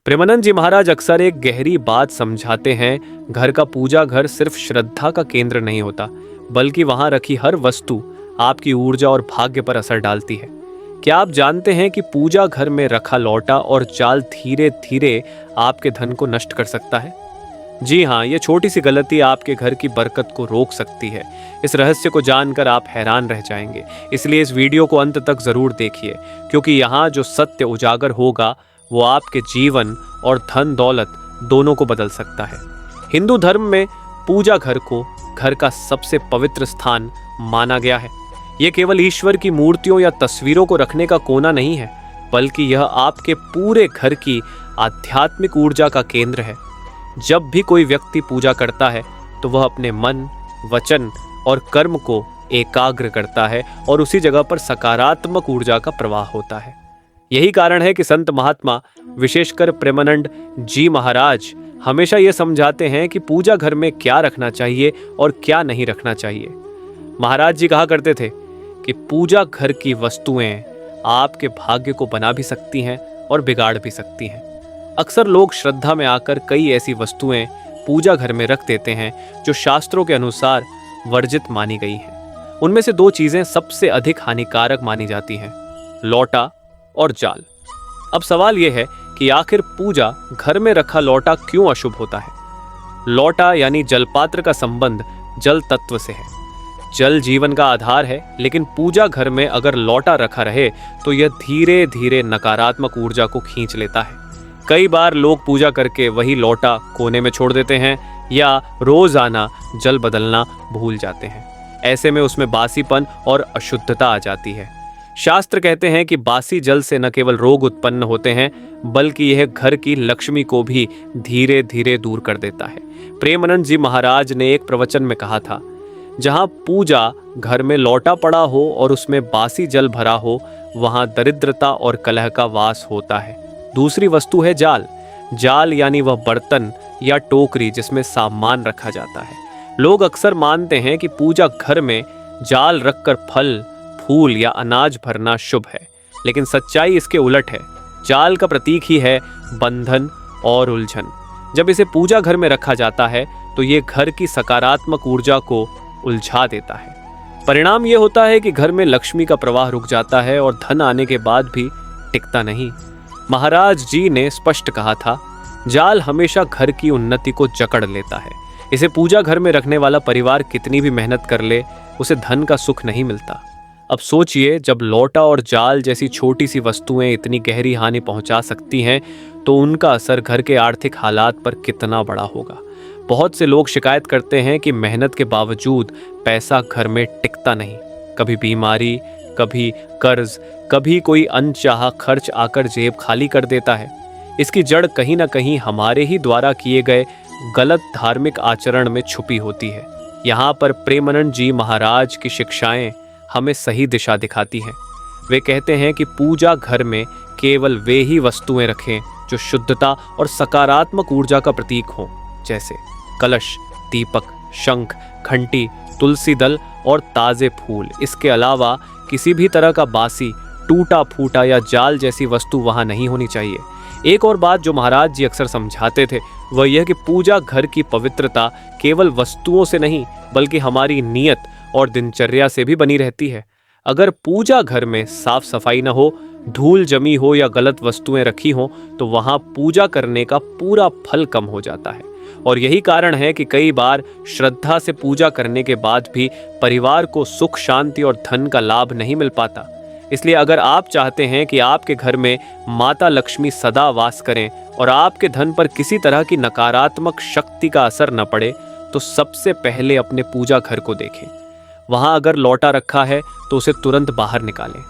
प्रेमानंद जी महाराज अक्सर एक गहरी बात समझाते हैं। घर का पूजा घर सिर्फ श्रद्धा का केंद्र नहीं होता, बल्कि वहां रखी हर वस्तु आपकी ऊर्जा और भाग्य पर असर डालती है। क्या आप जानते हैं कि पूजा घर में रखा लौटा और जाल धीरे धीरे आपके धन को नष्ट कर सकता है? जी हाँ, ये छोटी सी गलती आपके घर की बरकत को रोक सकती है। इस रहस्य को जानकर आप हैरान रह जाएंगे। इसलिए इस वीडियो को अंत तक जरूर देखिए, क्योंकि यहाँ जो सत्य उजागर होगा वो आपके जीवन और धन दौलत दोनों को बदल सकता है। हिंदू धर्म में पूजा घर को घर का सबसे पवित्र स्थान माना गया है। ये केवल ईश्वर की मूर्तियों या तस्वीरों को रखने का कोना नहीं है, बल्कि यह आपके पूरे घर की आध्यात्मिक ऊर्जा का केंद्र है। जब भी कोई व्यक्ति पूजा करता है तो वह अपने मन, वचन और कर्म को एकाग्र करता है और उसी जगह पर सकारात्मक ऊर्जा का प्रवाह होता है। यही कारण है कि संत महात्मा, विशेषकर प्रेमानंद जी महाराज, हमेशा ये समझाते हैं कि पूजा घर में क्या रखना चाहिए और क्या नहीं रखना चाहिए। महाराज जी कहा करते थे कि पूजा घर की वस्तुएं आपके भाग्य को बना भी सकती हैं और बिगाड़ भी सकती हैं। अक्सर लोग श्रद्धा में आकर कई ऐसी वस्तुएं पूजा घर में रख देते हैं जो शास्त्रों के अनुसार वर्जित मानी गई हैं। उनमें से दो चीजें सबसे अधिक हानिकारक मानी जाती हैं, लौटा और जाल। अब सवाल यह है कि आखिर पूजा घर में रखा लौटा क्यों अशुभ होता है? लौटा यानी जलपात्र का संबंध जल तत्व से है। जल जीवन का आधार है, लेकिन पूजा घर में अगर लौटा रखा रहे तो यह धीरे धीरे नकारात्मक ऊर्जा को खींच लेता है। कई बार लोग पूजा करके वही लौटा कोने में छोड़ देते हैं या रोजाना जल बदलना भूल जाते हैं। ऐसे में उसमें बासीपन और अशुद्धता आ जाती है। शास्त्र कहते हैं कि बासी जल से न केवल रोग उत्पन्न होते हैं, बल्कि यह घर की लक्ष्मी को भी धीरे धीरे दूर कर देता है। प्रेमानंद जी महाराज ने एक प्रवचन में कहा था, जहां पूजा घर में लौटा पड़ा हो और उसमें बासी जल भरा हो, वहां दरिद्रता और कलह का वास होता है। दूसरी वस्तु है जाल। जाल यानी वह बर्तन या टोकरी जिसमें सामान रखा जाता है। लोग अक्सर मानते हैं कि पूजा घर में जाल रखकर फल, फूल या अनाज भरना शुभ है, लेकिन सच्चाई इसके उलट है। जाल का प्रतीक ही है बंधन और उलझन। जब इसे पूजा घर में रखा जाता है तो ये घर की सकारात्मक ऊर्जा को उलझा देता है। परिणाम यह होता है कि घर में लक्ष्मी का प्रवाह रुक जाता है और धन आने के बाद भी टिकता नहीं। महाराज जी ने स्पष्ट कहा था, जाल हमेशा घर की उन्नति को जकड़ लेता है। इसे पूजा घर में रखने वाला परिवार कितनी भी मेहनत कर ले, उसे धन का सुख नहीं मिलता। अब सोचिए, जब लौटा और जाल जैसी छोटी सी वस्तुएं इतनी गहरी हानि पहुंचा सकती हैं, तो उनका असर घर के आर्थिक हालात पर कितना बड़ा होगा। बहुत से लोग शिकायत करते हैं कि मेहनत के बावजूद पैसा घर में टिकता नहीं। कभी बीमारी, कभी कर्ज, कभी कोई अनचाहा खर्च आकर जेब खाली कर देता है। इसकी जड़ कहीं ना कहीं हमारे ही द्वारा किए गए गलत धार्मिक आचरण में छुपी होती है। यहाँ पर प्रेमानंद जी महाराज की शिक्षाएं हमें सही दिशा दिखाती हैं। वे कहते हैं कि पूजा घर में केवल वे ही वस्तुएं रखें जो शुद्धता और सकारात्मक ऊर्जा का प्रतीक हों, जैसे कलश, दीपक, शंख, घंटी, तुलसी दल और ताजे फूल। इसके अलावा किसी भी तरह का बासी, टूटा फूटा या जाल जैसी वस्तु वहां नहीं होनी चाहिए। एक और बात जो महाराज जी अक्सर समझाते थे वह यह कि पूजा घर की पवित्रता केवल वस्तुओं से नहीं, बल्कि हमारी नीयत और दिनचर्या से भी बनी रहती है। अगर पूजा घर में साफ सफाई न हो, धूल जमी हो या गलत वस्तुएं रखी हो, तो वहां पूजा करने का पूरा फल कम हो जाता है। और यही कारण है कि कई बार श्रद्धा से पूजा करने के बाद भी परिवार को सुख, शांति और धन का लाभ नहीं मिल पाता। इसलिए अगर आप चाहते हैं कि आपके घर में माता लक्ष्मी सदा वास करें और आपके धन पर किसी तरह की नकारात्मक शक्ति का असर न पड़े, तो सबसे पहले अपने पूजा घर को देखें। वहां अगर लौटा रखा है तो उसे तुरंत बाहर निकालें।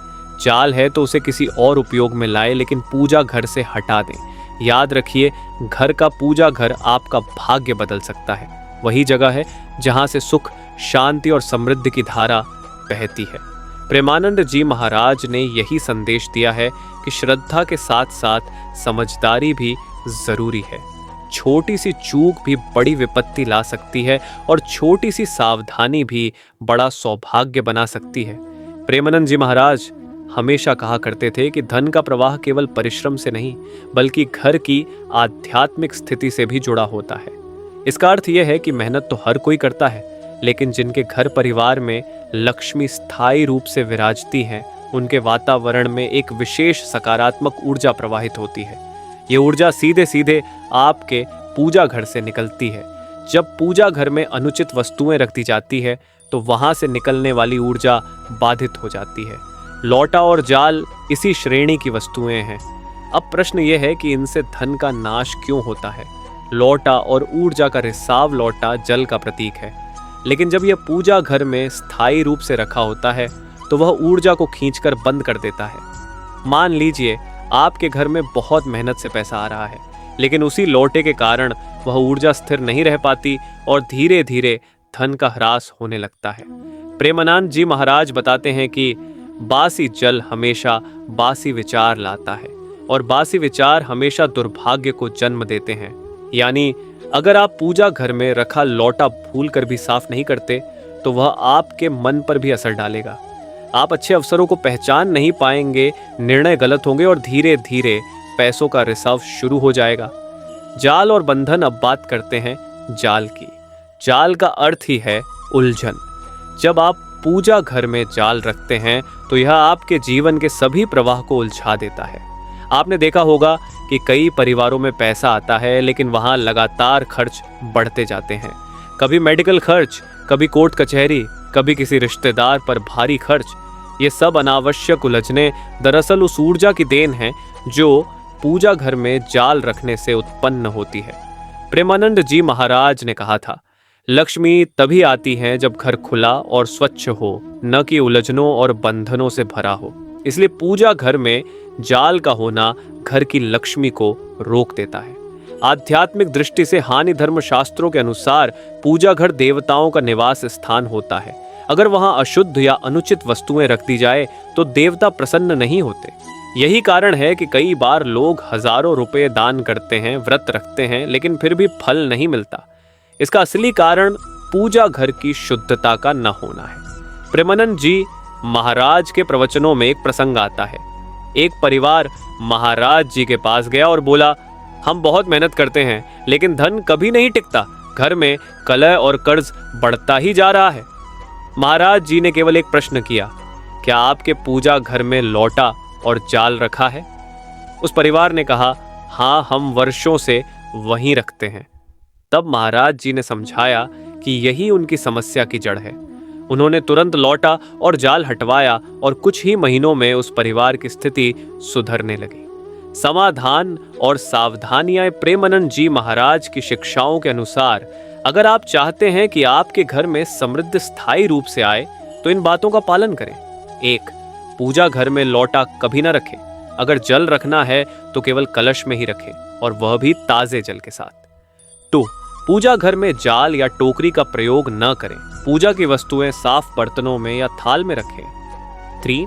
जाल है तो उसे किसी और उपयोग में लाएं, लेकिन पूजा घर से हटा दें। याद रखिए, घर का पूजा घर आपका भाग्य बदल सकता है। वही जगह है जहां से सुख, शांति और समृद्धि की धारा बहती है। प्रेमानंद जी महाराज ने यही संदेश दिया है कि श्रद्धा के साथ साथ समझदारी भी जरूरी है। छोटी सी चूक भी बड़ी विपत्ति ला सकती है और छोटी सी सावधानी भी बड़ा सौभाग्य बना सकती है। प्रेमानंद जी महाराज हमेशा कहा करते थे कि धन का प्रवाह केवल परिश्रम से नहीं बल्कि घर की आध्यात्मिक स्थिति से भी जुड़ा होता है। इसका अर्थ यह है कि मेहनत तो हर कोई करता है, लेकिन जिनके घर परिवार में लक्ष्मी स्थायी रूप से विराजती है, उनके वातावरण में एक विशेष सकारात्मक ऊर्जा प्रवाहित होती है। ये ऊर्जा सीधे सीधे आपके पूजा घर से निकलती है। जब पूजा घर में अनुचित वस्तुएं रख दी जाती है तो वहां से निकलने वाली ऊर्जा बाधित हो जाती है। लौटा और जाल इसी श्रेणी की वस्तुएं हैं। अब प्रश्न यह है कि इनसे धन का नाश क्यों होता है। लौटा और ऊर्जा का रिसाव लौटा जल का प्रतीक है, लेकिन जब यह पूजा घर में स्थायी रूप से रखा होता है तो वह ऊर्जा को खींचकर बंद कर देता है। मान लीजिए आपके घर में बहुत मेहनत से पैसा आ रहा है, लेकिन उसी लौटे के कारण वह ऊर्जा स्थिर नहीं रह पाती और धीरे धीरे धन का ह्रास होने लगता है। प्रेमानंद जी महाराज बताते हैं कि बासी जल हमेशा बासी विचार लाता है और बासी विचार हमेशा दुर्भाग्य को जन्म देते हैं। यानी अगर आप पूजा घर में रखा लौटा भूल कर भी साफ नहीं करते तो वह आपके मन पर भी असर डालेगा। आप अच्छे अवसरों को पहचान नहीं पाएंगे, निर्णय गलत होंगे और धीरे धीरे पैसों का रिसाव शुरू हो जाएगा। जाल और बंधन। अब बात करते हैं जाल की। जाल का अर्थ ही है उलझन। जब आप पूजा घर में जाल रखते हैं तो यह आपके जीवन के सभी प्रवाह को उलझा देता है। आपने देखा होगा कि कई परिवारों में पैसा आता है, लेकिन वहां लगातार खर्च बढ़ते जाते हैं। कभी मेडिकल खर्च, कभी कोर्ट कचहरी, कभी किसी रिश्तेदार पर भारी खर्च। ये सब अनावश्यक उलझने दरअसल उस ऊर्जा की देन है जो पूजा घर में जाल रखने से उत्पन्न होती है। प्रेमानंद जी महाराज ने कहा था, लक्ष्मी तभी आती है जब घर खुला और स्वच्छ हो, न कि उलझनों और बंधनों से भरा हो। इसलिए पूजा घर में जाल का होना घर की लक्ष्मी को रोक देता है। आध्यात्मिक दृष्टि से हानि धर्म शास्त्रों के अनुसार पूजा घर देवताओं का निवास स्थान होता है। अगर वहां अशुद्ध या अनुचित वस्तुएं रख दी जाए तो देवता प्रसन्न नहीं होते। यही कारण है कि कई बार लोग हजारों रुपए दान करते हैं, व्रत रखते हैं, लेकिन फिर भी फल नहीं मिलता। इसका असली कारण पूजा घर की शुद्धता का न होना है। प्रेमानंद जी महाराज के प्रवचनों में एक प्रसंग आता है। एक परिवार महाराज जी के पास गया और बोला, हम बहुत मेहनत करते हैं लेकिन धन कभी नहीं टिकता, घर में कलह और कर्ज बढ़ता ही जा रहा है। महाराज जी ने केवल एक प्रश्न किया, क्या आपके पूजा घर में लौटा और जाल रखा है? उस परिवार ने कहा, हाँ, हम वर्षों से वहीं रखते हैं। तब महाराज जी ने समझाया कि यही उनकी समस्या की जड़ है। उन्होंने तुरंत लौटा और जाल हटवाया और कुछ ही महीनों में उस परिवार की स्थिति सुधरने लगी। समाधान और सावधानियां। प्रेमानंद जी महाराज की शिक्षाओं के अनुसार अगर आप चाहते हैं कि आपके घर में समृद्धि स्थायी रूप से आए तो इन बातों का पालन करें। 1. पूजा घर में लौटा कभी न रखें। अगर जल रखना है तो केवल कलश में ही रखें और वह भी ताजे जल के साथ। 2. पूजा घर में जाल या टोकरी का प्रयोग न करें। पूजा की वस्तुएं साफ बर्तनों में या थाल में रखें। 3.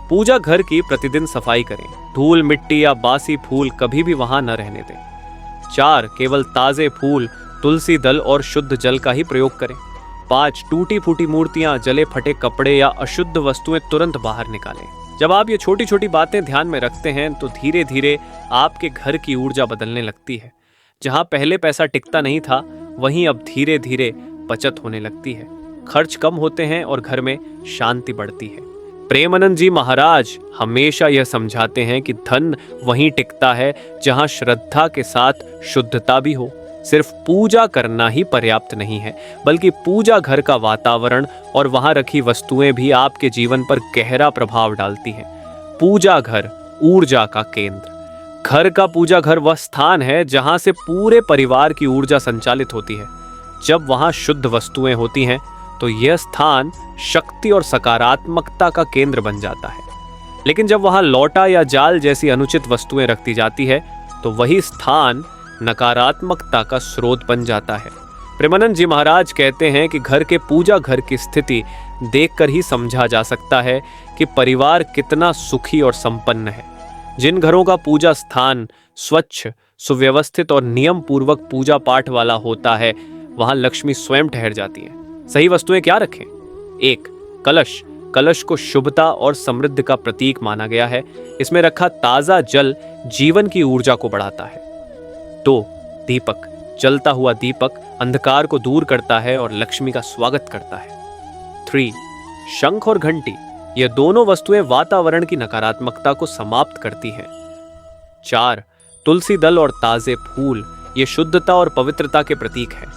पूजा घर की प्रतिदिन सफाई करें। धूल, मिट्टी या बासी फूल कभी भी वहां न रहने दें। 4. केवल ताजे फूल, तुलसी दल और शुद्ध जल का ही प्रयोग करें। 5. टूटी फूटी मूर्तियां, जले फटे कपड़े या अशुद्ध वस्तुएं तुरंत बाहर निकालें। जब आप ये छोटी छोटी बातें ध्यान में रखते हैं तो धीरे धीरे आपके घर की ऊर्जा बदलने लगती है। जहां पहले पैसा टिकता नहीं था, वहीं अब धीरे धीरे बचत होने लगती है। खर्च कम होते हैं और घर में शांति बढ़ती है। प्रेमानंद जी महाराज हमेशा यह समझाते हैं कि धन वहीं टिकता है जहां श्रद्धा के साथ शुद्धता भी हो। सिर्फ पूजा करना ही पर्याप्त नहीं है, बल्कि पूजा घर का वातावरण और वहां रखी वस्तुएं भी आपके जीवन पर गहरा प्रभाव डालती हैं। पूजा घर ऊर्जा का केंद्र। घर का पूजा घर वह स्थान है जहां से पूरे परिवार की ऊर्जा संचालित होती है। जब वहां शुद्ध वस्तुएं होती हैं तो यह स्थान शक्ति और सकारात्मकता का केंद्र बन जाता है। लेकिन जब वहां लौटा या जाल जैसी अनुचित वस्तुएं रख दी जाती है तो वही स्थान नकारात्मकता का स्रोत बन जाता है। प्रेमानंद जी महाराज कहते हैं कि घर के पूजा घर की स्थिति देखकर ही समझा जा सकता है कि परिवार कितना सुखी और संपन्न है। जिन घरों का पूजा स्थान स्वच्छ, सुव्यवस्थित और नियम पूर्वक पूजा पाठ वाला होता है, वहां लक्ष्मी स्वयं ठहर जाती है। सही वस्तुएं क्या रखें? 1. कलश कलश को शुभता और समृद्धि का प्रतीक माना गया है। इसमें रखा ताजा जल जीवन की ऊर्जा को बढ़ाता है। 2. दीपक। जलता हुआ दीपक अंधकार को दूर करता है और लक्ष्मी का स्वागत करता है। 3. शंख और घंटी। ये दोनों वस्तुएं वातावरण की नकारात्मकता को समाप्त करती हैं। 4. तुलसी दल और ताजे फूल। ये शुद्धता और पवित्रता के प्रतीक हैं।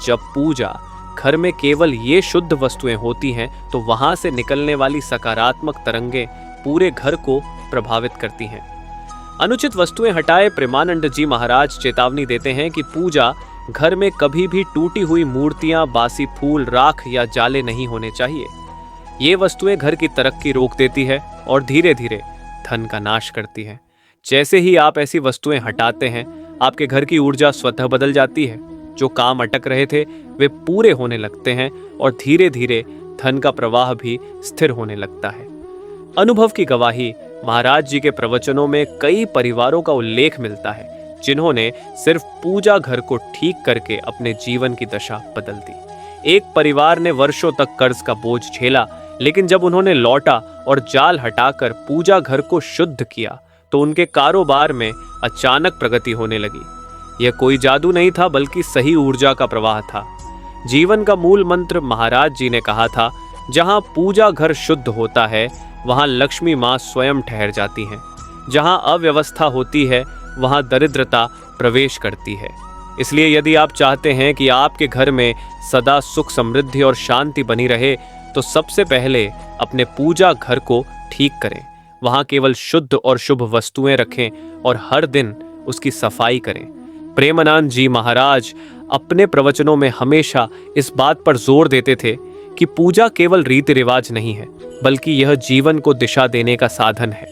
जब पूजा घर में केवल ये शुद्ध वस्तुएं होती हैं तो वहां से निकलने वाली सकारात्मक तरंगें पूरे घर को प्रभावित करती हैं। अनुचित वस्तुएं हटाए प्रेमानंद जी महाराज चेतावनी देते हैं कि पूजा घर में कभी भी टूटी हुई मूर्तियां, बासी फूल, राख या जाले नहीं होने चाहिए। ये वस्तुएं घर की तरक्की रोक देती है और धीरे धीरे धन का नाश करती है। जैसे ही आप ऐसी वस्तुएं हटाते हैं, आपके घर की ऊर्जा स्वतः बदल जाती है। जो काम अटक रहे थे वे पूरे होने लगते हैं और धीरे धीरे धन का प्रवाह भी स्थिर होने लगता है। अनुभव की गवाही महाराज जी के प्रवचनों में कई परिवारों का उल्लेख मिलता है जिन्होंने सिर्फ पूजा घर को ठीक करके अपने जीवन की दशा बदल दी। एक परिवार ने वर्षों तक कर्ज का बोझ झेला, लेकिन जब उन्होंने लौटा और जाल हटाकर पूजा घर को शुद्ध किया तो उनके कारोबार में अचानक प्रगति होने लगी। यह कोई जादू नहीं था, बल्कि सही ऊर्जा का प्रवाह था। जीवन का मूल मंत्र महाराज जी ने कहा था, जहां पूजा घर शुद्ध होता है वहां लक्ष्मी मां स्वयं ठहर जाती हैं। जहां अव्यवस्था होती है वहां दरिद्रता प्रवेश करती है। इसलिए यदि आप चाहते हैं कि आपके घर में सदा सुख, समृद्धि और शांति बनी रहे तो सबसे पहले अपने पूजा घर को ठीक करें। वहां केवल शुद्ध और शुभ वस्तुएं रखें और हर दिन उसकी सफाई करें। प्रेमानंद जी महाराज अपने प्रवचनों में हमेशा इस बात पर जोर देते थे कि पूजा केवल रीति रिवाज नहीं है, बल्कि यह जीवन को दिशा देने का साधन है।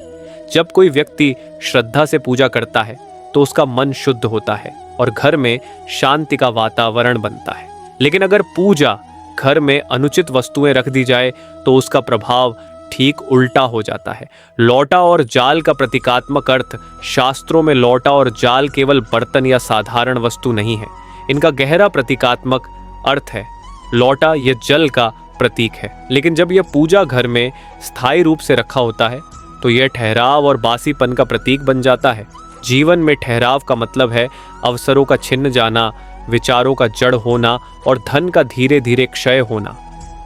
जब कोई व्यक्ति श्रद्धा से पूजा करता है तो उसका मन शुद्ध होता है और घर में शांति का वातावरण बनता है। लेकिन अगर पूजा घर में अनुचित वस्तुएं रख दी जाए तो उसका प्रभाव ठीक उल्टा हो जाता है। लौटा और जाल का प्रतीकात्मक अर्थ शास्त्रों में लौटा और जाल केवल बर्तन या साधारण वस्तु नहीं है, इनका गहरा प्रतीकात्मक अर्थ है। लौटा यह जल का प्रतीक है, लेकिन जब यह पूजा घर में स्थायी रूप से रखा होता है तो यह ठहराव और बासीपन का प्रतीक बन जाता है। जीवन में ठहराव का मतलब है अवसरों का छिन्न जाना, विचारों का जड़ होना और धन का धीरे धीरे क्षय होना।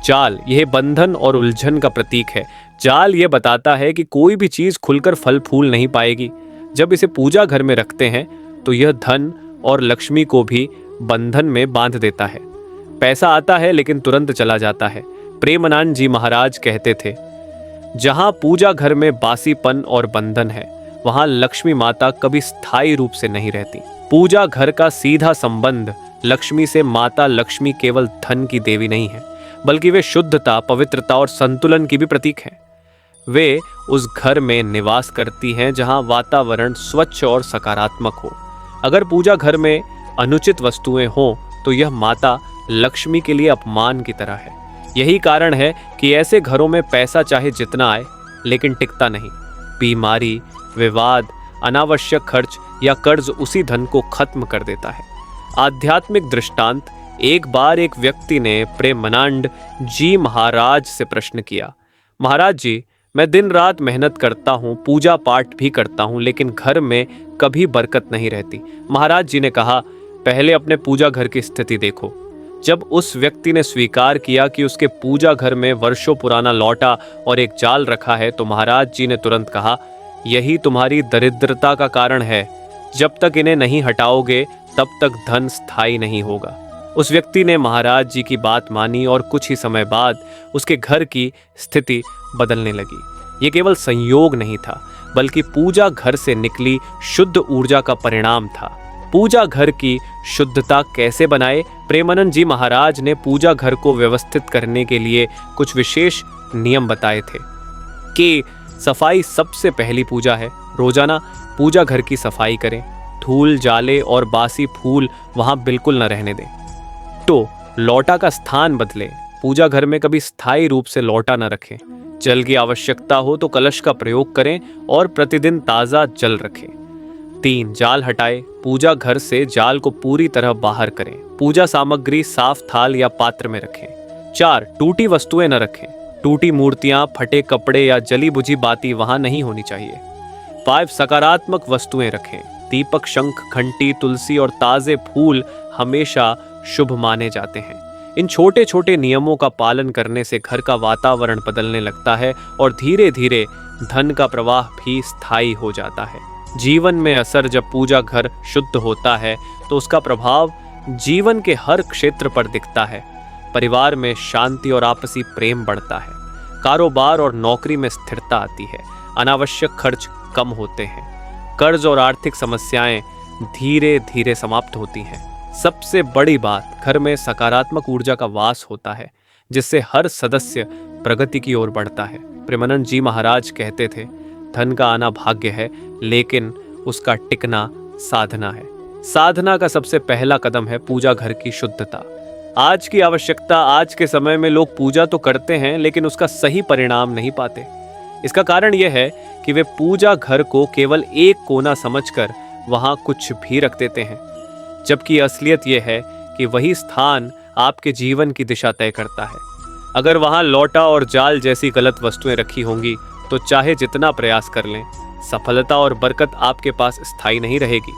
जाल यह बंधन और उलझन का प्रतीक है। जाल यह बताता है कि कोई भी चीज खुलकर फल फूल नहीं पाएगी। जब इसे पूजा घर में रखते हैं तो यह धन और लक्ष्मी को भी बंधन में बांध देता है। पैसा आता है लेकिन तुरंत चला जाता है। प्रेमानंद जी महाराज कहते थे, जहां पूजा घर में बासीपन और बंधन है वहां लक्ष्मी माता कभी स्थायी रूप से नहीं रहती। पूजा घर का सीधा संबंध लक्ष्मी से माता लक्ष्मी केवल धन की देवी नहीं है, बल्कि वे शुद्धता, पवित्रता और संतुलन की भी प्रतीक हैं। वे उस घर में निवास करती हैं जहां वातावरण स्वच्छ और सकारात्मक हो। अगर पूजा घर में अनुचित वस्तुएं हों तो यह माता लक्ष्मी के लिए अपमान की तरह है। यही कारण है कि ऐसे घरों में पैसा चाहे जितना आए लेकिन टिकता नहीं। बीमारी, विवाद, अनावश्यक खर्च या कर्ज उसी धन को खत्म कर देता है। आध्यात्मिक दृष्टांत, एक बार एक व्यक्ति ने प्रेमानंद जी महाराज से प्रश्न किया, महाराज जी, मैं दिन रात मेहनत करता हूँ, पूजा पाठ भी करता हूँ, लेकिन घर में कभी बरकत नहीं रहती। महाराज जी ने कहा, पहले अपने पूजा घर की स्थिति देखो। जब उस व्यक्ति ने स्वीकार किया कि उसके पूजा घर में वर्षों पुराना लौटा और एक जाल रखा है तो महाराज जी ने तुरंत कहा, यही तुम्हारी दरिद्रता का कारण है। जब तक इन्हें नहीं हटाओगे तब तक धन स्थायी नहीं होगा। उस व्यक्ति ने महाराज जी की बात मानी और कुछ ही समय बाद उसके घर की स्थिति बदलने लगी। ये केवल संयोग नहीं था, बल्कि पूजा घर से निकली शुद्ध ऊर्जा का परिणाम था। पूजा घर की शुद्धता कैसे बनाए? प्रेमानंद जी महाराज ने पूजा घर को व्यवस्थित करने के लिए कुछ विशेष नियम बताए थे कि सफाई सबसे पहली पूजा है। रोजाना पूजा घर की सफाई करें। धूल, जाले और बासी फूल वहां बिल्कुल न रहने दें। तो लौटा का स्थान बदलें। पूजा घर में कभी स्थायी रूप से लौटा न रखें। जल की आवश्यकता हो तो कलश का प्रयोग करें और प्रतिदिन ताज़ा जल रखें। 3. जाल हटाएं। पूजा घर से जाल को पूरी तरह बाहर करें। पूजा सामग्री साफ थाल या पात्र में रखें। 4. टूटी वस्तुएं न रखें। टूटी मूर्तियां, फटे कपड़े या जली बुझी बाती वहां नहीं होनी चाहिए। 5 सकारात्मक वस्तुएं रखें। दीपक, शंख, घंटी, तुलसी और ताजे फूल हमेशा शुभ माने जाते हैं। इन छोटे छोटे नियमों का पालन करने से घर का वातावरण बदलने लगता है और धीरे धीरे धन का प्रवाह भी स्थायी हो जाता है। जीवन में असर जब पूजा घर शुद्ध होता है तो उसका प्रभाव जीवन के हर क्षेत्र पर दिखता है। परिवार में शांति और आपसी प्रेम बढ़ता है। कारोबार और नौकरी में स्थिरता आती है। अनावश्यक खर्च कम होते हैं। कर्ज और आर्थिक समस्याएं धीरे धीरे समाप्त होती हैं। सबसे बड़ी बात, घर में सकारात्मक ऊर्जा का वास होता है जिससे हर सदस्य प्रगति की ओर बढ़ता है। प्रेमानंद जी महाराज कहते थे, धन का आना भाग्य है लेकिन उसका टिकना साधना है। साधना का सबसे पहला कदम है पूजा घर की शुद्धता। आज की आवश्यकता, आज के समय में लोग पूजा तो करते हैं लेकिन उसका सही परिणाम नहीं पाते। इसका कारण यह है कि वे पूजा घर को केवल एक कोना समझकर वहां कुछ भी रख देते हैं, जबकि असलियत यह है कि वही स्थान आपके जीवन की दिशा तय करता है। अगर वहां लौटा और जाल जैसी गलत वस्तुएं रखी होंगी तो चाहे जितना प्रयास कर लें, सफलता और बरकत आपके पास स्थायी नहीं रहेगी।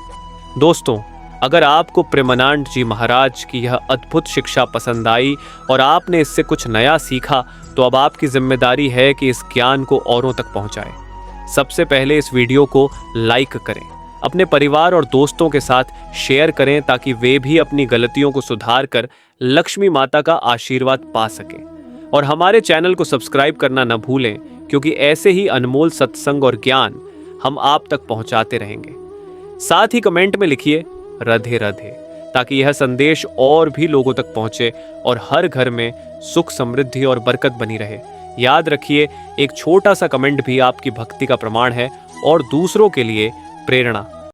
दोस्तों, अगर आपको प्रेमानंद जी महाराज की यह अद्भुत शिक्षा पसंद आई और आपने इससे कुछ नया सीखा, तो अब आपकी जिम्मेदारी है कि इस ज्ञान को औरों तक पहुंचाएं। सबसे पहले इस वीडियो को लाइक करें, अपने परिवार और दोस्तों के साथ शेयर करें ताकि वे भी अपनी गलतियों को सुधार कर लक्ष्मी माता का आशीर्वाद पा सकें। और हमारे चैनल को सब्सक्राइब करना न भूलें, क्योंकि ऐसे ही अनमोल सत्संग और ज्ञान हम आप तक पहुंचाते रहेंगे। साथ ही कमेंट में लिखिए राधे राधे, ताकि यह संदेश और भी लोगों तक पहुंचे और हर घर में सुख, समृद्धि और बरकत बनी रहे। याद रखिए, एक छोटा सा कमेंट भी आपकी भक्ति का प्रमाण है और दूसरों के लिए प्रेरणा।